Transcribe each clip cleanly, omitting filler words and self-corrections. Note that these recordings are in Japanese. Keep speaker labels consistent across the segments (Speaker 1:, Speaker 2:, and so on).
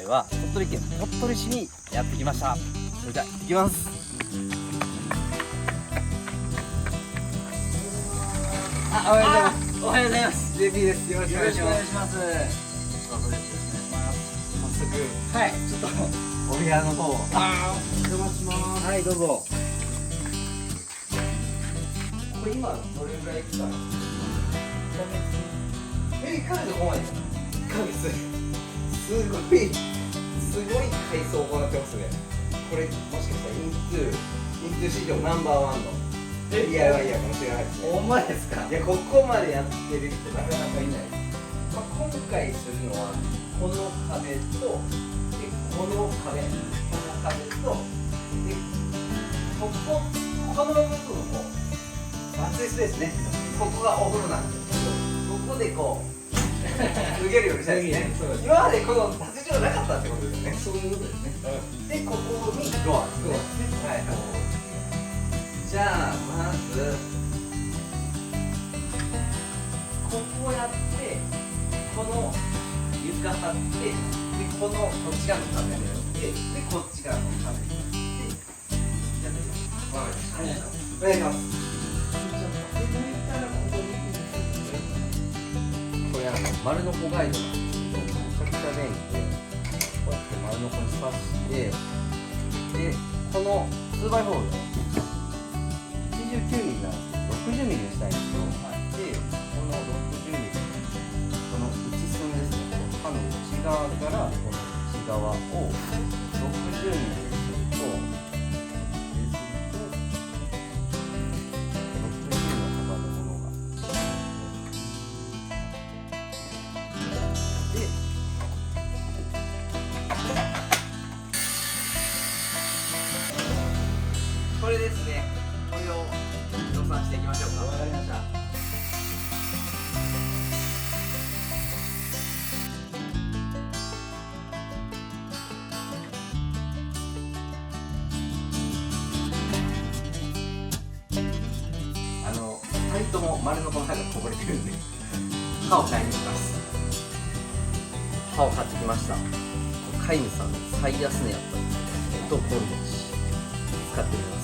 Speaker 1: は鳥取県鳥取市にやってきました。それじゃあ行ってきます。おはようございます。
Speaker 2: おはようございます。
Speaker 1: JP です。よろしくお願いします。
Speaker 2: します。
Speaker 1: 早速
Speaker 2: はい。
Speaker 1: ちょっとお部屋の方を
Speaker 2: お邪魔します。
Speaker 1: はい、どうぞ。これ今どれぐらい来たの？1ヶ月ここまで1ヶ月すごい改装を行ってますね。これもしかしたらイントゥ史上ナンバーワンのDIY やかもしれないですね。
Speaker 2: ほんまですか？
Speaker 1: いや、ここまでやってる人なかなかいない。今回するのはこの壁とでこの壁とでこの部分も暑いスペースね。ここがお風呂なんですけど、ここでこう脱げるようにしたいですね。今までこの脱衣所がなかったってことですね。
Speaker 2: そういうことですね。
Speaker 1: で、ここにドアですね。はい。じゃあまずここやってこの床張ってでこのこっち側の壁やってでこっち側の壁やってやってみます。わかりました。お願いします。これ丸ノコガイドなんですけど、めちゃくちゃ便利で、こうやって丸ノコに刺してでこの 2x4 の89ミリなんですけど60ミリにしたいんですよ。でこの60ミリこの内寸ですね、刃の内側からこの内側を60ミリにすると60の幅のものがでこれですね。これを量産していきましょうか。わかりました。2人とも丸のこの刃がこぼれてるんで刃を買いに行きます。刃を買ってきました。飼い主さんの最安値やったんですけど、今日使ってみます。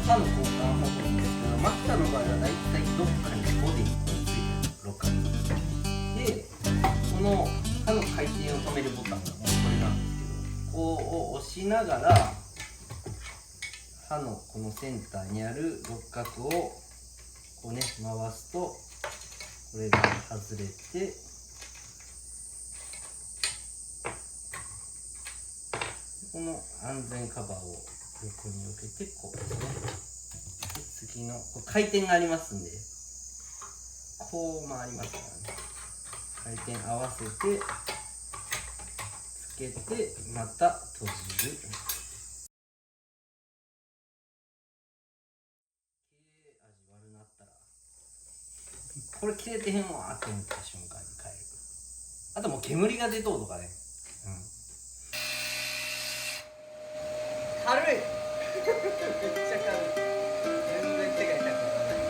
Speaker 1: 刃の交換方法なんですけど、マキタの場合はだいたいどっかにボディについてるロッカーで、この刃の回転を止めるボタンがもうこれなんですけど、ここを押しながら刃のこのセンターにある六角をこうね回すとこれが外れて、この安全カバーを横に置けてこうですね。で次の回転がありますんでこう回りますからね。回転合わせてつけてまた閉じる。味悪なったらこれ切れてへんわって思った瞬間に変える。あともう煙が出とうとかね。軽いめっちゃ軽い。全然手が痛くならない。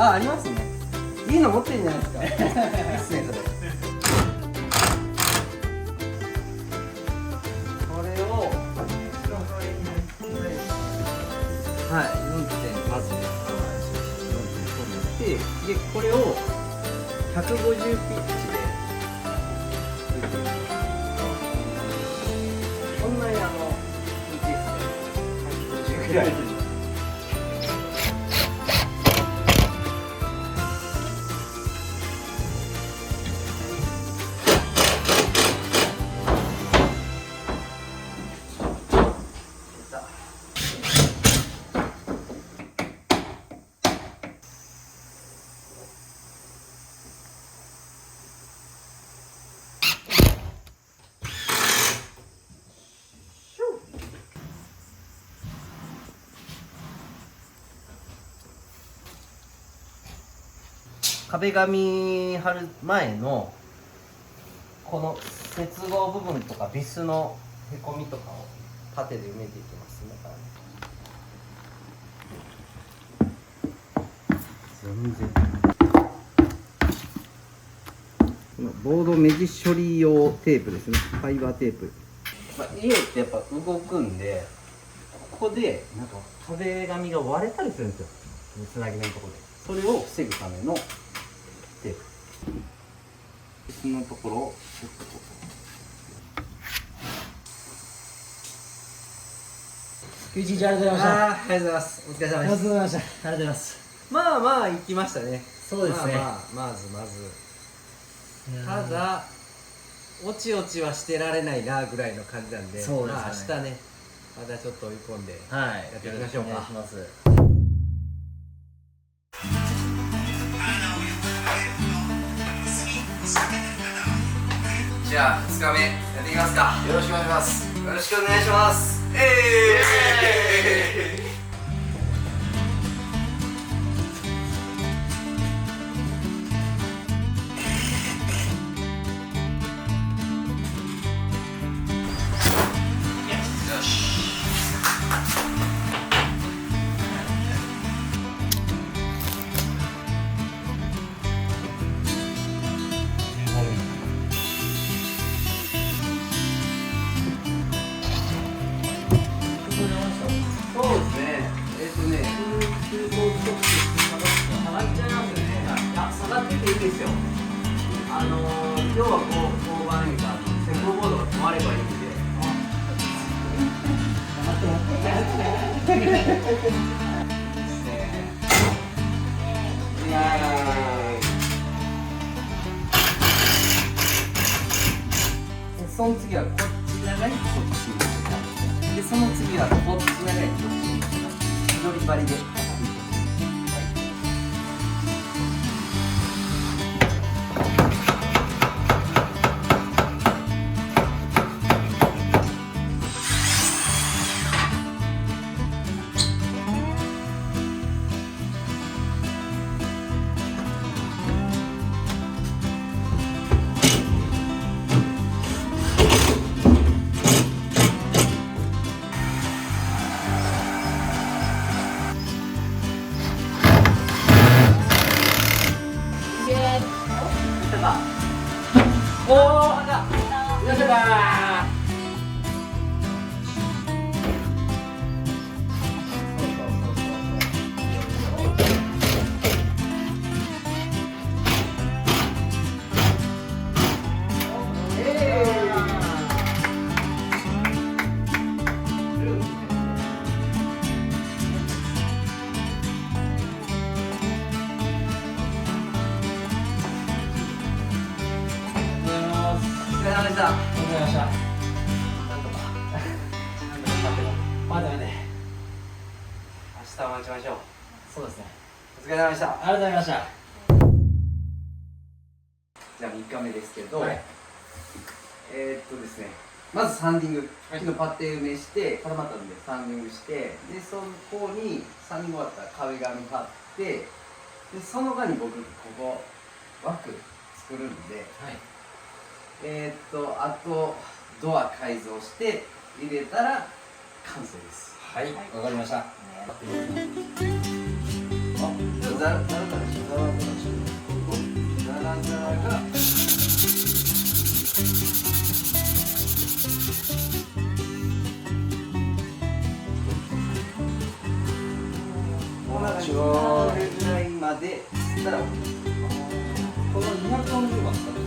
Speaker 1: ありますね。いいの持ってるんじゃないですか。いいっすね、それ。これをはい、4点まず4点止めて、でこれを150ピッチでそんなに運転数150ぐらい。壁紙貼る前のこの接合部分とかビスのへこみとかを縦で埋めていきますだからね。全然このボード目地処理用テープですね、ファイバーテープ。家ってやっぱ動くんで、ここでなんか壁紙が割れたりするんですよ、つなぎ目のところで。それを防ぐためのテープ。そのところをちょっとこ
Speaker 2: 一日ありがとうございました。
Speaker 1: ありがとうございます。お疲れ様
Speaker 2: ありがとうございました。ありがとうございます。
Speaker 1: まあまあ行きましたね。
Speaker 2: そうですね。
Speaker 1: まずただおちおちはしてられないなぐらいの感じなんで、
Speaker 2: そうですね。
Speaker 1: まあ明日ねまたちょっと追い込んで
Speaker 2: はい。
Speaker 1: やっていきましょうか。
Speaker 2: お願いします。
Speaker 1: じゃあ2日目やっていきますか。
Speaker 2: よろしくお願いします。
Speaker 1: よろしくお願いします。そうですね。下がっちゃいますよね。下がってていいですよ。今日は交番にか先行ボードが止まればいいんで。その次はこっち長いこっちにで、その次はこっち長いこっちに左張りで。おー、よいしょだー。お疲れ様でした。
Speaker 2: お疲れ様でした。
Speaker 1: なんとか
Speaker 2: まだね。
Speaker 1: 明日お待ちましょう。
Speaker 2: そうですね。
Speaker 1: お疲れ様でした。
Speaker 2: ありがとうございました。
Speaker 1: じゃあ3日目ですけど、
Speaker 2: はい。
Speaker 1: ですね、まずサンディング、昨日パッテ埋めして固まったんでサンディングして、でそこにサンディング終わったら壁紙貼って、でその間に僕ここ枠作るんで、
Speaker 2: はい。
Speaker 1: あとドア改造して入れたら完成です。
Speaker 2: はい。わかりました。
Speaker 1: あ、ザラザラしザラザラしザラザラがこれぐらいまでつったら OK。
Speaker 2: この240番使って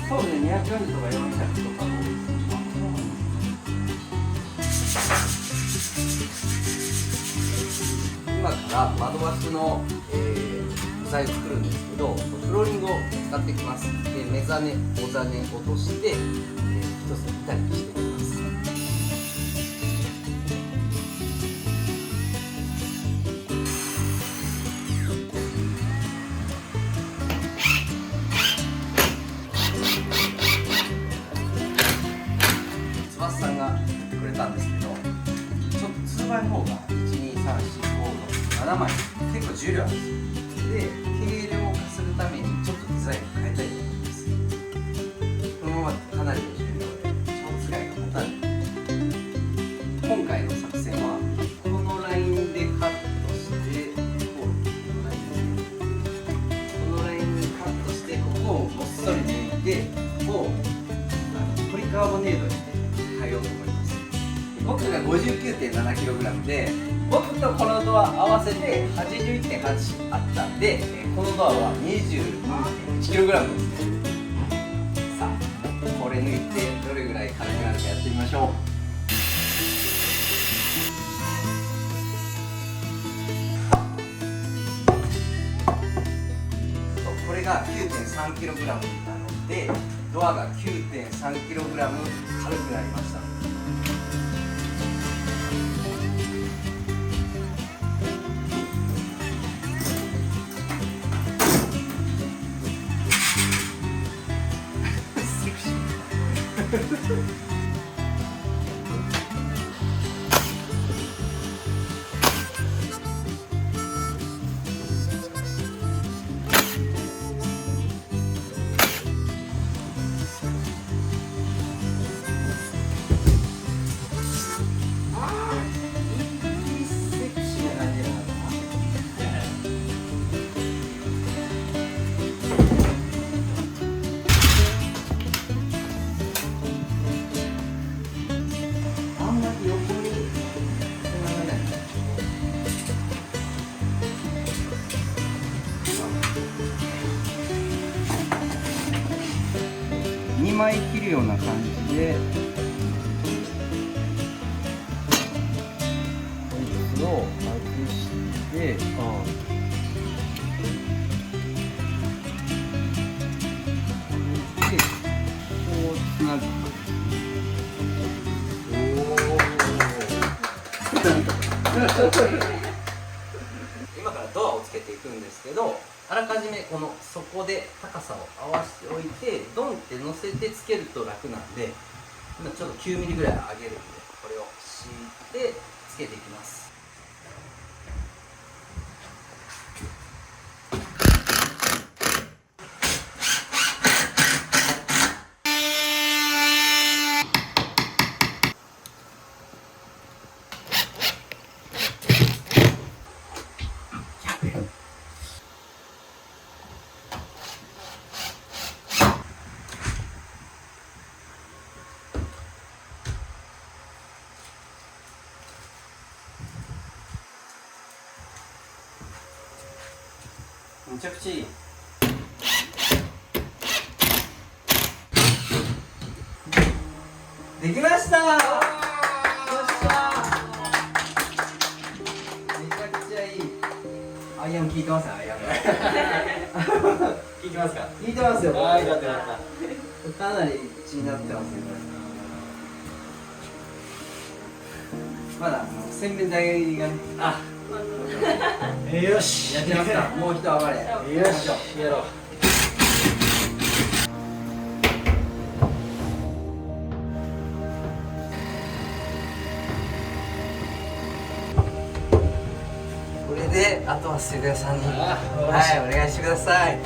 Speaker 1: そうね、240とか400とかも今から窓枠の、具材を作るんですけど、フローリングを使っていきます。で、目覚め、小ざね落として、一つ板にしていきます。翼さんが作ってくれたんですけど、ちょっと通倍の方が1、2、3、4、5、6、7枚結構重量あるんですよ。で、軽量化するたためにちょっとデザインを変えたいと思います。このままだとかなりの重量で超使いが持たない。今回の作戦はこのラインでカットしてこのラインでカットしてここをごっそり抜いてここをポリカーボネードに変えようと思います。僕が 59.7kg で僕とこのドア合わせて 81.8 あったんでこのドアは 22.1kg ですね。さあこれ抜いてどれぐらい軽くなるかやってみましょう。これが 9.3kg なのでドアが 9.3kg 軽くなりました。2枚切るような感じでこいつを外してこうつなぐ。今からドアをつけていくんですけど、あらかじめこの底で高さを合わせておいてドンって乗せてつけると楽なんで、今ちょっと9ミリぐらい上げるんでこれを敷いてつけていきます。めちゃくちゃいい。できました。よっしゃ。めちゃくちゃいい。アイアン効いてますね。アイアンが。
Speaker 2: 聞きますか？
Speaker 1: 効いてますよ。
Speaker 2: ああ、よかったよかった。
Speaker 1: かなり血になってますね。まだ洗面台がね。
Speaker 2: あ。よし、
Speaker 1: やってますか。もう一暴れ。
Speaker 2: よし、やろう。
Speaker 1: これであとは杉谷さんにはいお願いしてください。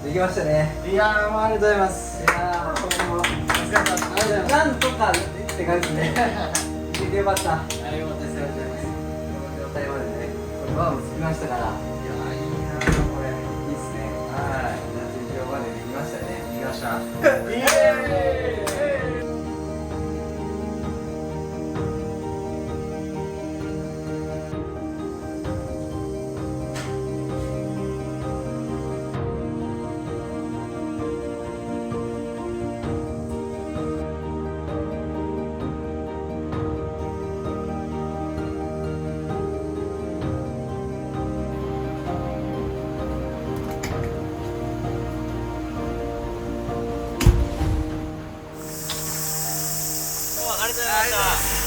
Speaker 1: できましたね。
Speaker 2: いやー、もうありがとうございます。
Speaker 1: いやーもうお疲れ様です。なんとかって感じでできてよかった。
Speaker 2: ありがとうございます。
Speaker 1: 状態までねこれはもうつきましたから。いやーいいなーこれいいっすね。はい。夏以上までできましたね。
Speaker 2: できました。
Speaker 1: イエーイ。
Speaker 2: ありがとうございました。